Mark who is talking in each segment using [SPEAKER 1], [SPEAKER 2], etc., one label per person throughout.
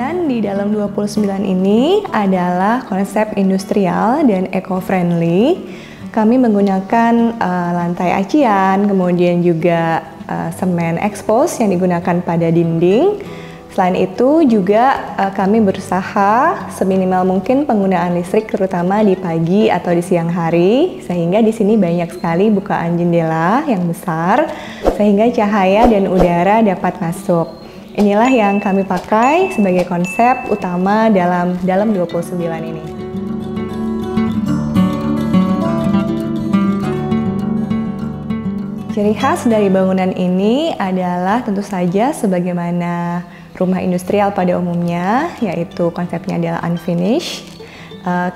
[SPEAKER 1] bangunan di dalam 29 ini adalah konsep industrial dan eco-friendly. Kami menggunakan lantai acian, kemudian juga semen expose yang digunakan pada dinding. Selain itu juga kami berusaha seminimal mungkin penggunaan listrik terutama di pagi atau di siang hari, sehingga di sini banyak sekali bukaan jendela yang besar sehingga cahaya dan udara dapat masuk. Inilah yang kami pakai sebagai konsep utama dalam 29 ini. Ciri khas dari bangunan ini adalah tentu saja sebagaimana rumah industrial pada umumnya, yaitu konsepnya adalah unfinished.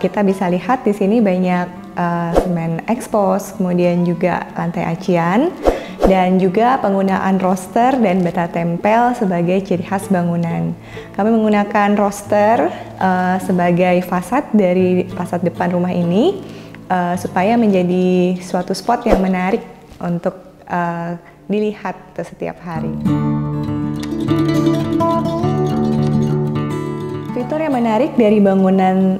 [SPEAKER 1] Kita bisa lihat di sini banyak semen expose, kemudian juga lantai acian, dan juga penggunaan roster dan bata tempel sebagai ciri khas bangunan. Kami menggunakan roster sebagai fasad dari fasad depan rumah ini supaya menjadi suatu spot yang menarik untuk dilihat setiap hari. Fitur yang menarik dari bangunan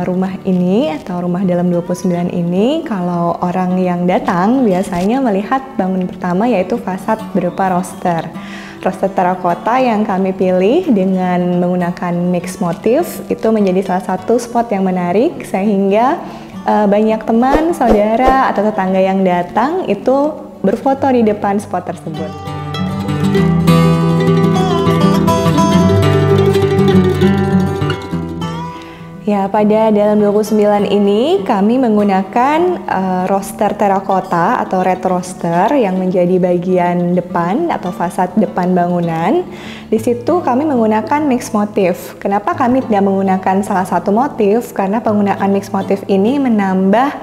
[SPEAKER 1] rumah ini atau rumah dalam 29 ini, kalau orang yang datang biasanya melihat bangunan pertama yaitu fasad berupa roster. Roster terakota yang kami pilih dengan menggunakan mix motif itu menjadi salah satu spot yang menarik sehingga banyak teman, saudara, atau tetangga yang datang itu berfoto di depan spot tersebut. Ya, pada dalam 29 ini kami menggunakan roster terakota atau red roster yang menjadi bagian depan atau fasad depan bangunan. Di situ kami menggunakan mix motif. Kenapa kami tidak menggunakan salah satu motif? Karena penggunaan mix motif ini menambah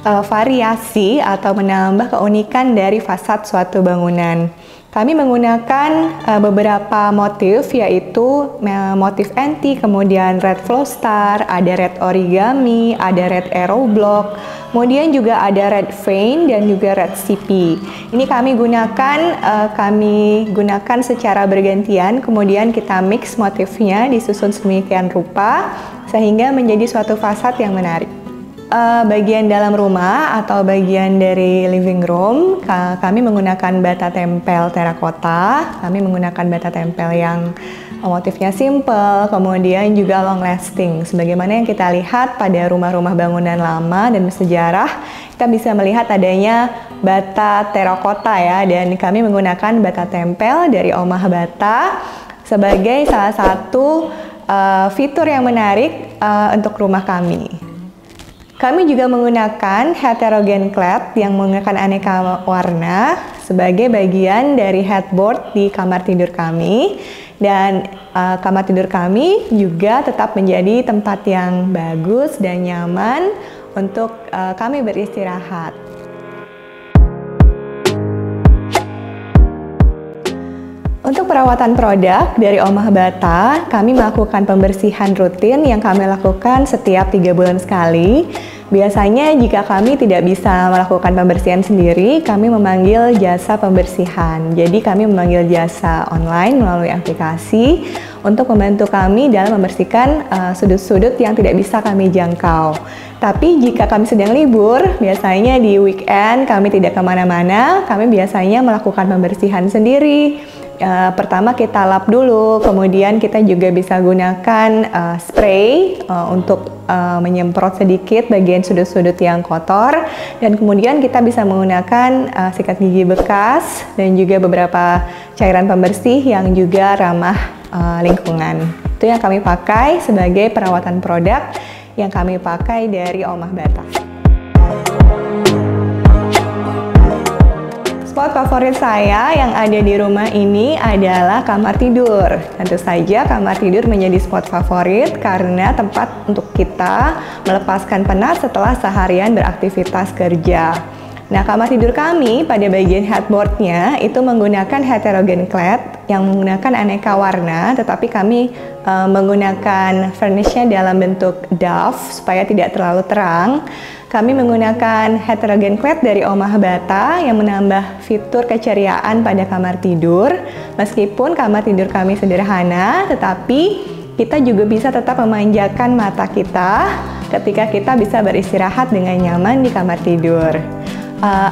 [SPEAKER 1] variasi atau menambah keunikan dari fasad suatu bangunan. Kami menggunakan beberapa motif, yaitu motif antique, kemudian red flow star, ada red origami, ada red arrow block, kemudian juga ada red vein dan juga red CP. Ini kami gunakan secara bergantian, kemudian kita mix motifnya disusun sedemikian rupa sehingga menjadi suatu fasad yang menarik. Bagian dalam rumah atau bagian dari living room, kami menggunakan bata tempel terakota. Kami menggunakan bata tempel yang motifnya simple, kemudian juga long lasting. Sebagaimana yang kita lihat pada rumah-rumah bangunan lama dan bersejarah, kita bisa melihat adanya bata terakota ya, dan kami menggunakan bata tempel dari Omah Bata sebagai salah satu fitur yang menarik untuk rumah kami. Kami juga menggunakan heterogen clad yang menggunakan aneka warna sebagai bagian dari headboard di kamar tidur kami, dan kamar tidur kami juga tetap menjadi tempat yang bagus dan nyaman untuk kami beristirahat. Untuk perawatan produk dari Omah Bata, kami melakukan pembersihan rutin yang kami lakukan setiap 3 bulan sekali. Biasanya jika kami tidak bisa melakukan pembersihan sendiri, kami memanggil jasa pembersihan. Jadi kami memanggil jasa online melalui aplikasi untuk membantu kami dalam membersihkan sudut-sudut yang tidak bisa kami jangkau. Tapi jika kami sedang libur, biasanya di weekend kami tidak kemana-mana, kami biasanya melakukan pembersihan sendiri. Pertama kita lap dulu, kemudian kita juga bisa gunakan spray untuk menyemprot sedikit bagian sudut-sudut yang kotor, dan kemudian kita bisa menggunakan sikat gigi bekas dan juga beberapa cairan pembersih yang juga ramah lingkungan. Itu yang kami pakai sebagai perawatan produk yang kami pakai dari Omah Bata. Spot favorit saya yang ada di rumah ini adalah kamar tidur. Tentu saja kamar tidur menjadi spot favorit karena tempat untuk kita melepaskan penat setelah seharian beraktivitas kerja. Nah, kamar tidur kami pada bagian headboardnya itu menggunakan heterogen clad yang menggunakan aneka warna, tetapi kami menggunakan furnishnya dalam bentuk doff supaya tidak terlalu terang. Kami menggunakan heterogen clad dari Omah Bata yang menambah fitur keceriaan pada kamar tidur. Meskipun kamar tidur kami sederhana, tetapi kita juga bisa tetap memanjakan mata kita ketika kita bisa beristirahat dengan nyaman di kamar tidur.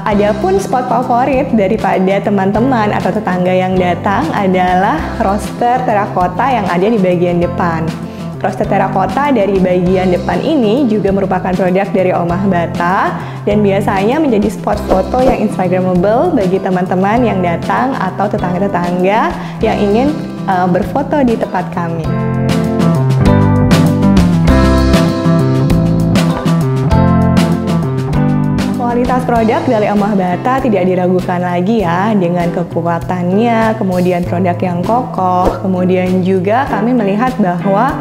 [SPEAKER 1] Adapun spot favorit daripada teman-teman atau tetangga yang datang adalah roster terakota yang ada di bagian depan. Roster terakota dari bagian depan ini juga merupakan produk dari Omah Bata dan biasanya menjadi spot foto yang instagramable bagi teman-teman yang datang atau tetangga-tetangga yang ingin berfoto di tempat kami. Kualitas produk dari Omah Bata tidak diragukan lagi ya, dengan kekuatannya, kemudian produk yang kokoh, kemudian juga kami melihat bahwa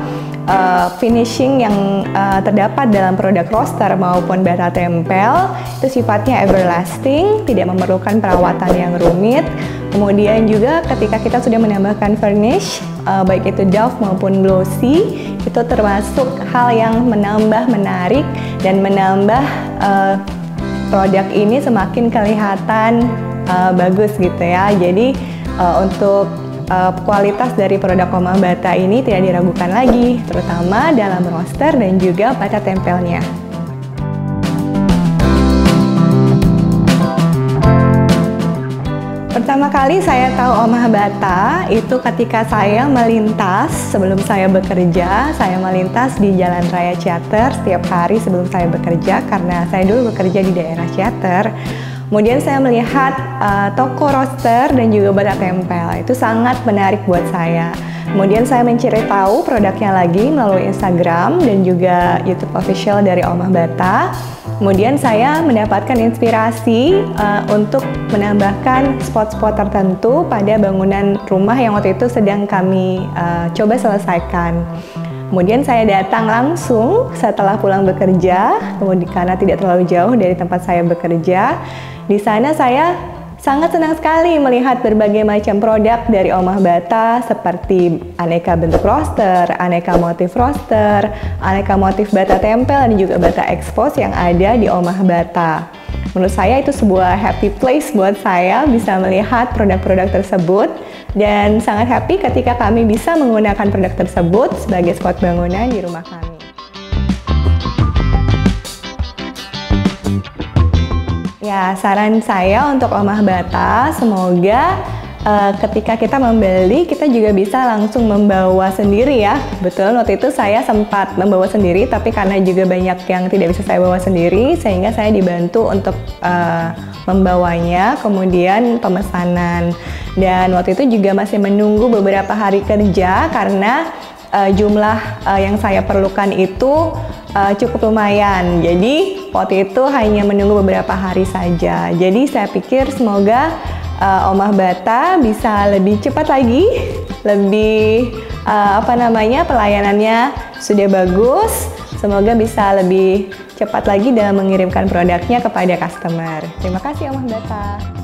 [SPEAKER 1] finishing yang terdapat dalam produk roster maupun bata tempel itu sifatnya everlasting, tidak memerlukan perawatan yang rumit. Kemudian juga ketika kita sudah menambahkan varnish, baik itu doff maupun glossy, itu termasuk hal yang menambah menarik dan menambah produk ini semakin kelihatan bagus gitu ya. Jadi untuk kualitas dari produk Omah Bata ini tidak diragukan lagi, terutama dalam roster dan juga bata tempelnya. Pertama kali saya tahu Omah Bata itu ketika saya melintas sebelum saya bekerja. Saya melintas di Jalan Raya Ciater setiap hari sebelum saya bekerja karena saya dulu bekerja di daerah Ciater. Kemudian saya melihat toko roster dan juga bata tempel. Itu sangat menarik buat saya. Kemudian saya mencari tahu produknya lagi melalui Instagram dan juga YouTube official dari Omah Bata. Kemudian saya mendapatkan inspirasi untuk menambahkan spot-spot tertentu pada bangunan rumah yang waktu itu sedang kami coba selesaikan. Kemudian saya datang langsung setelah pulang bekerja, kemudian karena tidak terlalu jauh dari tempat saya bekerja. Di sana saya sangat senang sekali melihat berbagai macam produk dari Omah Bata seperti aneka bentuk roster, aneka motif roster, aneka motif bata tempel dan juga bata expose yang ada di Omah Bata. Menurut saya itu sebuah happy place buat saya bisa melihat produk-produk tersebut dan sangat happy ketika kami bisa menggunakan produk tersebut sebagai spot bangunan di rumah kami. Ya, saran saya untuk Omah Bata, semoga ketika kita membeli, kita juga bisa langsung membawa sendiri ya. Betul, waktu itu saya sempat membawa sendiri, tapi karena juga banyak yang tidak bisa saya bawa sendiri, sehingga saya dibantu untuk membawanya, kemudian pemesanan. Dan waktu itu juga masih menunggu beberapa hari kerja, karena jumlah yang saya perlukan itu cukup lumayan. Jadi waktu itu hanya menunggu beberapa hari saja. Jadi saya pikir semoga Omah Bata bisa lebih cepat lagi, lebih pelayanannya sudah bagus. Semoga bisa lebih cepat lagi dalam mengirimkan produknya kepada customer. Terima kasih Omah Bata.